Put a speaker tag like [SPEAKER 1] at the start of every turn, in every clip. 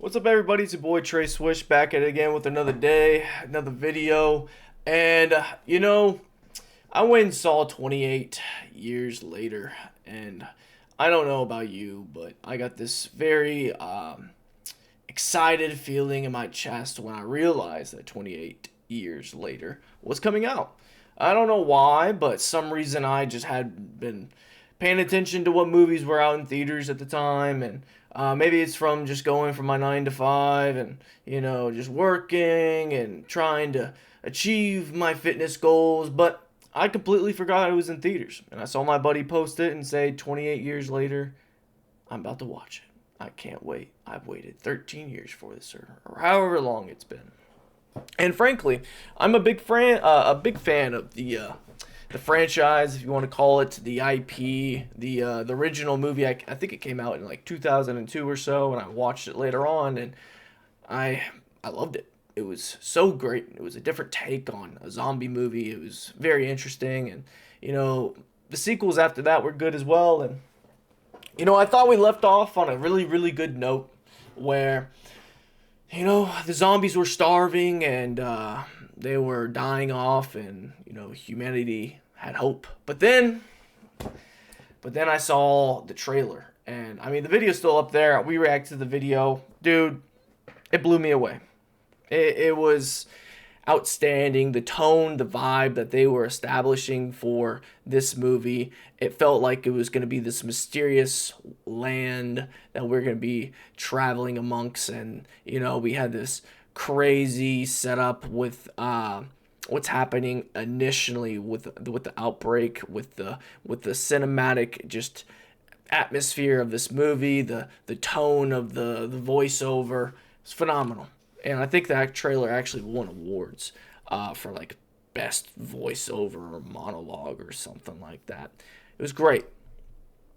[SPEAKER 1] What's up, everybody? It's your boy Trey Swish back at it again with another day, another video. And, I went and saw 28 years later. And I don't know about you, but I got this very excited feeling in my chest when I realized that 28 years later was coming out. I don't know why, but some reason I just had been paying attention to what movies were out in theaters at the time, and maybe it's from just going from my 9 to 5 and just working and trying to achieve my fitness goals. But I completely forgot it was in theaters, and I saw my buddy post it and say 28 years later, I'm about to watch it. I can't wait. I've waited 13 years for this, or however long it's been. And frankly, I'm a big fan of the franchise, if you want to call it, the IP, the original movie. I think it came out in like 2002 or so, and I watched it later on, and I I loved it. It was so great. It was a different take on a zombie movie. It was very interesting, and the sequels after that were good as well. And I thought we left off on a really really good note, where the zombies were starving and they were dying off, and humanity had hope. But then I saw the trailer, and I mean the video's still up there. We reacted to the video, dude. It blew me away. It was outstanding. The tone, the vibe that they were establishing for this movie, it felt like it was going to be this mysterious land that we're going to be traveling amongst. And we had this crazy setup with what's happening initially with the outbreak, with the cinematic just atmosphere of this movie, the tone of the voiceover. It's phenomenal. And I think that trailer actually won awards for like best voiceover or monologue or something like that. It was great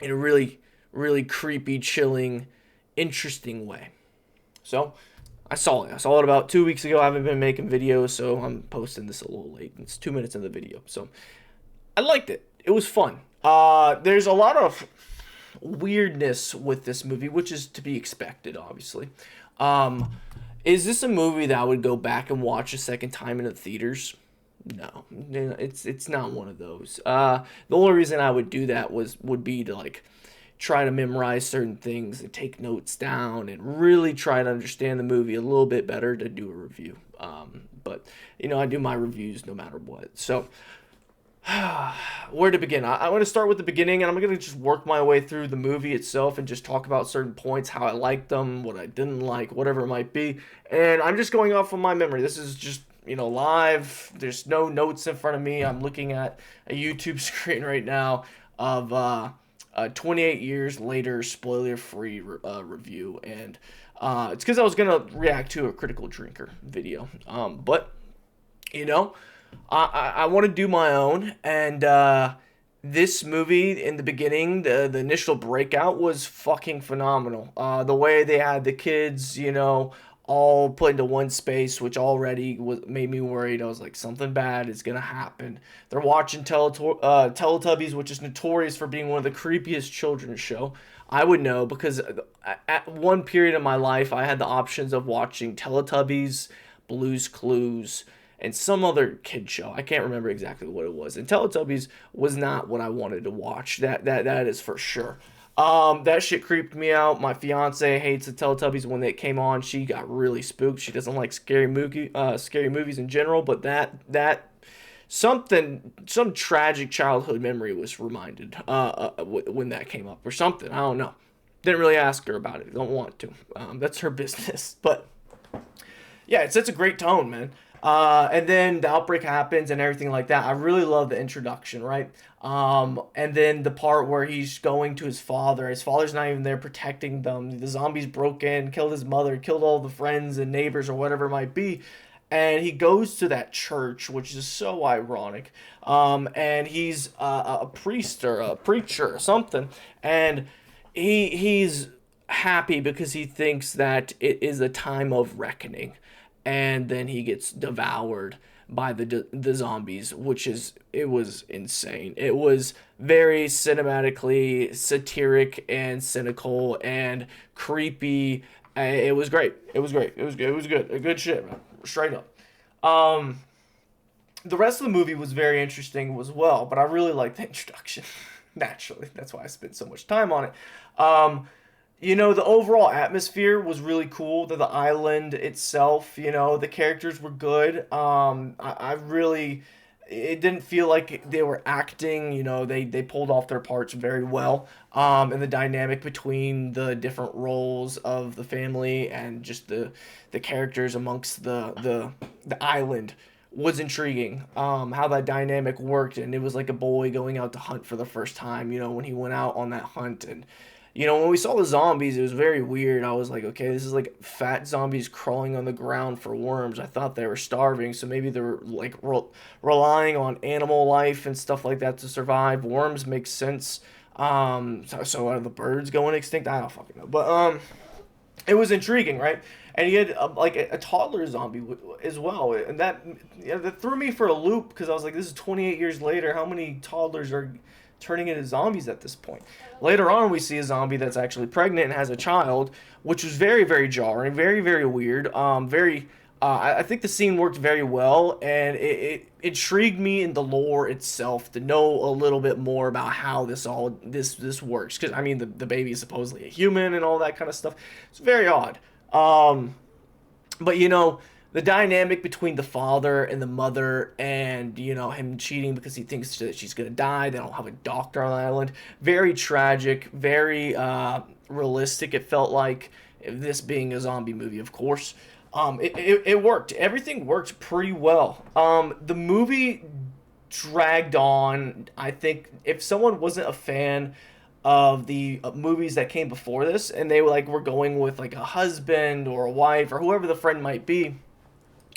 [SPEAKER 1] in a really, really creepy, chilling, interesting way. So I saw it. I saw it about 2 weeks ago. I haven't been making videos, so I'm posting this a little late. It's 2 minutes in the video. So I liked it. It was fun. There's a lot of weirdness with this movie, which is to be expected, obviously. Is this a movie that I would go back and watch a second time in the theaters? No, it's not one of those. The only reason I would do that would be to like try to memorize certain things and take notes down and really try to understand the movie a little bit better to do a review. But I do my reviews no matter what. So where to begin? I want to start with the beginning, and I'm going to just work my way through the movie itself and just talk about certain points, how I liked them, what I didn't like, whatever it might be. And I'm just going off of my memory. This is just, live. There's no notes in front of me. I'm looking at a YouTube screen right now of 28 years later, spoiler-free review. And it's because I was going to react to a Critical Drinker video. But, I want to do my own, and this movie in the beginning, the initial breakout was fucking phenomenal. The way they had the kids, all put into one space, which already made me worried. I was like, something bad is gonna happen. They're watching Teletubbies, which is notorious for being one of the creepiest children's show. I would know because at one period of my life, I had the options of watching Teletubbies, Blue's Clues, and some other kid show. I can't remember exactly what it was. And Teletubbies was not what I wanted to watch. That is for sure. That shit creeped me out. My fiance hates the Teletubbies. When it came on, she got really spooked. She doesn't like scary movies in general. But some tragic childhood memory was reminded when that came up or something. I don't know. Didn't really ask her about it. Don't want to. That's her business. But yeah, it sets a great tone, man. And then the outbreak happens and everything like that. I really love the introduction, right? And then the part where he's going to his father. His father's not even there protecting them. The zombies broke in, killed his mother, killed all the friends and neighbors or whatever it might be. And he goes to that church, which is so ironic. And he's a priest or a preacher or something. And he's happy because he thinks that it is a time of reckoning. And then he gets devoured by the zombies, it was insane. It was very cinematically satiric and cynical and creepy It was great. It was great. It was good. It was good. Good shit, man. Straight up. Um, the rest of the movie was very interesting as well, but I really liked the introduction. Naturally, that's why I spent so much time on it. Um, the overall atmosphere was really cool. The island itself, the characters were good. I really, it didn't feel like they were acting. They pulled off their parts very well. And the dynamic between the different roles of the family and just the characters amongst the island was intriguing. How that dynamic worked, and it was like a boy going out to hunt for the first time. When he went out on that hunt, and when we saw the zombies, it was very weird. I was like, okay, this is like fat zombies crawling on the ground for worms. I thought they were starving, so maybe they were like relying on animal life and stuff like that to survive. Worms make sense. So are the birds going extinct? I don't fucking know. But it was intriguing, right? And he had like a toddler zombie as well, and that threw me for a loop because I was like, this is 28 years later. How many toddlers are turning into zombies at this point? Later on, we see a zombie that's actually pregnant and has a child, which was very, very jarring, very, very weird. I think the scene worked very well, and it intrigued me in the lore itself to know a little bit more about how this works. Because I mean, the baby is supposedly a human and all that kind of stuff. It's very odd. But the dynamic between the father and the mother, and him cheating because he thinks that she's gonna die. They don't have a doctor on the island. Very tragic, very realistic. It felt like, this being a zombie movie, of course. It worked. Everything worked pretty well. The movie dragged on. I think if someone wasn't a fan of the movies that came before this, and they were going with like a husband or a wife or whoever the friend might be,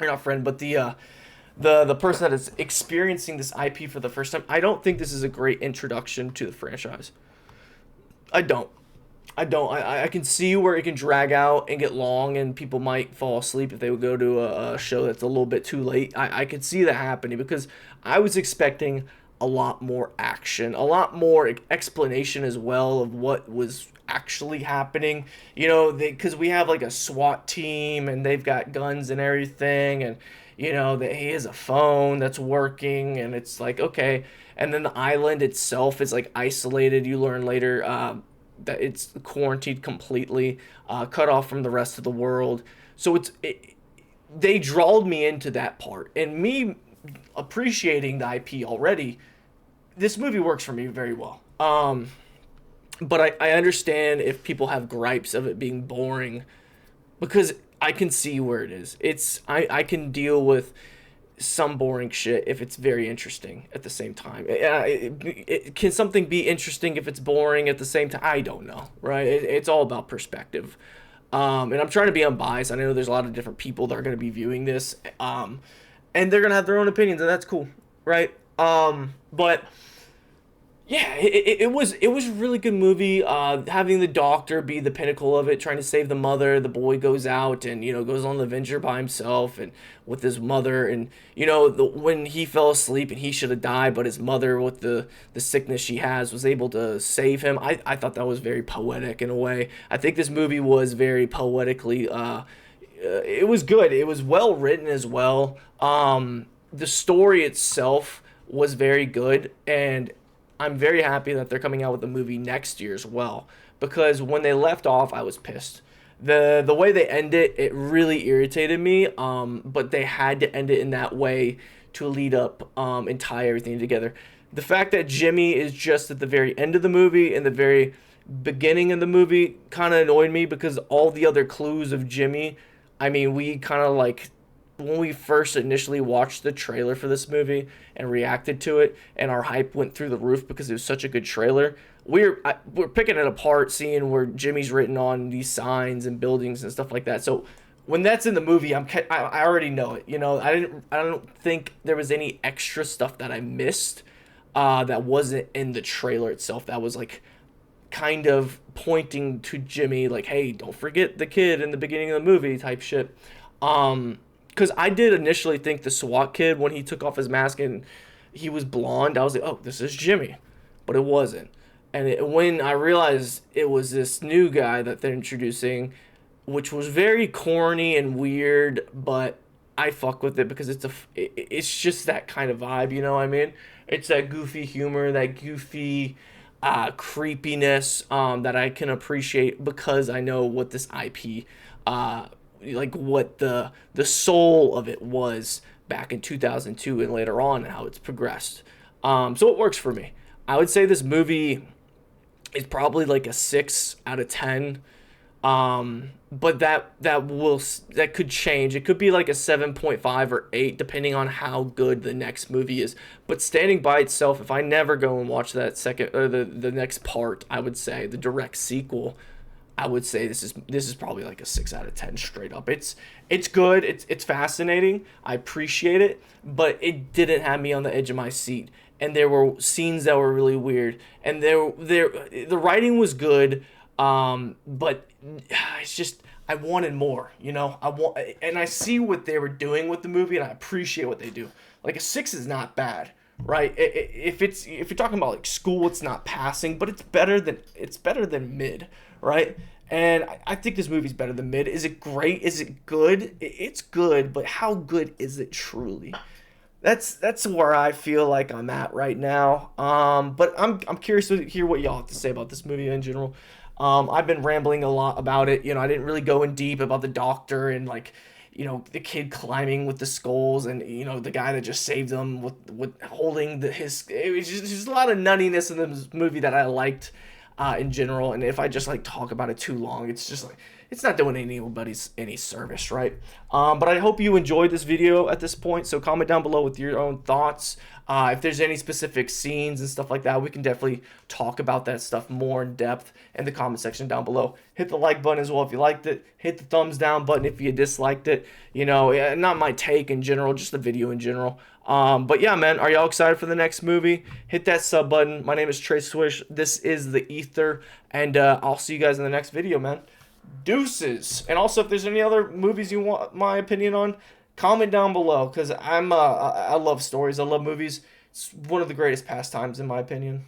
[SPEAKER 1] or not friend, but the person that is experiencing this IP for the first time, I don't think this is a great introduction to the franchise. I don't. I can see where it can drag out and get long, and people might fall asleep if they would go to a show that's a little bit too late. I could see that happening because I was expecting a lot more action, a lot more explanation as well of what was actually happening. Because we have like a SWAT team, and they've got guns and everything, and that he has a phone that's working, and it's like, okay. And then the island itself is like isolated. You learn later that it's quarantined completely, cut off from the rest of the world. So they drawed me into that part, and me appreciating the IP already. This movie works for me very well. But I understand if people have gripes of it being boring, because I can see where it is. I can deal with some boring shit if it's very interesting at the same time. Can something be interesting if it's boring at the same time? I don't know, right? It's all about perspective. And I'm trying to be unbiased. I know there's a lot of different people that are going to be viewing this, and they're going to have their own opinions, and that's cool, right? But yeah, it was a really good movie. Having the doctor be the pinnacle of it, trying to save the mother. The boy goes out and goes on the adventure by himself and with his mother. And when he fell asleep and he should have died, but his mother, with the sickness she has, was able to save him. I thought that was very poetic in a way. I think this movie was very poetically. It was good. It was well written as well. The story itself was very good, and I'm very happy that they're coming out with a movie next year as well, because when they left off, I was pissed. The way they end it really irritated me, but they had to end it in that way to lead up and tie everything together. The fact that Jimmy is just at the very end of the movie and the very beginning of the movie kind of annoyed me, because all the other clues of Jimmy, I mean, we kind of like, when we first initially watched the trailer for this movie and reacted to it, and our hype went through the roof because it was such a good trailer, we're picking it apart, seeing where Jimmy's written on these signs and buildings and stuff like that. So when that's in the movie, I already know it. I don't think there was any extra stuff that I missed that wasn't in the trailer itself. That was like kind of pointing to Jimmy, like, hey, don't forget the kid in the beginning of the movie type shit. Because I did initially think the SWAT kid, when he took off his mask and he was blonde, I was like, oh, this is Jimmy. But it wasn't. And when I realized it was this new guy that they're introducing, which was very corny and weird, but I fuck with it because it's just that kind of vibe, you know what I mean? It's that goofy humor, that goofy creepiness that I can appreciate because I know what this IP, uh, like what the soul of it was back in 2002 and later on, and how it's progressed. So it works for me. I would say this movie is probably like a 6 out of 10. But that could change. It could be like a 7.5 or 8 depending on how good the next movie is. But standing by itself, if I never go and watch that second or the next part, I would say the direct sequel, I would say this is probably like a 6 out of 10 straight up. It's good. It's fascinating. I appreciate it, but it didn't have me on the edge of my seat. And there were scenes that were really weird, and the writing was good, but it's just I wanted more. You know, and I see what they were doing with the movie, and I appreciate what they do. Like a 6 is not bad, right? If you're talking about like school, it's not passing, but it's better than mid, right? And I think this movie's better than mid. Is it great? Is it good? It's good, but how good is it truly? That's where I feel like I'm at right now. But I'm curious to hear what y'all have to say about this movie in general. I've been rambling a lot about it. You know, I didn't really go in deep about the doctor and like, you know, the kid climbing with the skulls and you know the guy that just saved them with holding his. It was just a lot of nuttiness in this movie that I liked in general. And if I just like talk about it too long, it's just like it's not doing anybody's any service, right? But I hope you enjoyed this video at this point. So comment down below with your own thoughts. If there's any specific scenes and stuff like that, we can definitely talk about that stuff more in depth in the comment section down below. Hit the like button as well if you liked it. Hit the thumbs down button if you disliked it. You know, not my take in general, just the video in general. But yeah, man, are y'all excited for the next movie? Hit that sub button. My name is Trey Swish. This is The Ether, and I'll see you guys in the next video, man. Deuces. And also, if there's any other movies you want my opinion on, comment down below, because I love stories. I love movies. It's one of the greatest pastimes, in my opinion.